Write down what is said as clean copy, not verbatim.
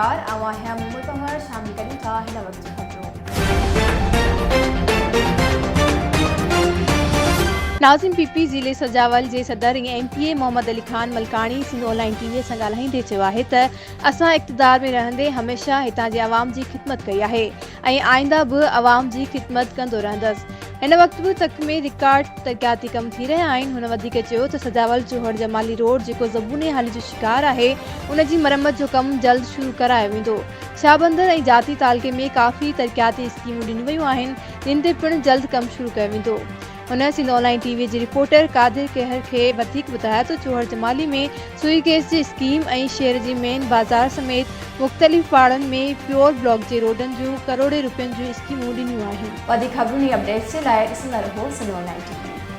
नमस्कार, आवां है मोहम्मद उमर, शामिल करें था हिन वक्त जी खबरों। नाज़िम पीपी ज़िले सजावल जे सदर MPA Mohammad Ali Khan Malkani Sindh online TV सां ॻाल्हाईंदे चयो आहे त असां इक़्तिदार में रहंदे हमेशह हितां जे आवाम जी ख़िदमत कई आहे ऐं आईंदा बि आवाम जी ख़िदमत कंदो रहंदसि। हिन वक़्त बि तक में रिकॉर्ड तरक़ियाती कम थी रहिया आहिनि। हुन वधीक चयो त सजावल जोहर जमाली रोड जेको ज़बूने हाली जो शिकार आहे उन जी मरम्मत जो कमु जल्द शुरू करायो वेंदो। शाहबंदर ऐं जाती तालके में काफ़ी तरक़ियाती स्कीमूं ॾिनियूं वयूं आहिनि जिन ते पिणु जल्द कमु शुरू कयो वेंदो। हुन सिंध ऑनलाइन TV जी रिपोर्टर कादिर कहर खे वधीक ॿुधाया त जोहर जमाली में सुई गैस जी स्कीम ऐं शहर जी मेन बाज़ार समेत मुख़्तलिफ़ पाड़नि में प्योर ब्लॉक जे रोडनि जूं करोड़े रुपयनि जूं स्कीमूं ॾिनियूं आहिनि। वधीक ख़बरुनि अपडेट्स जे लाइ ॾिसंदा रहो सिंध ऑनलाइन TV।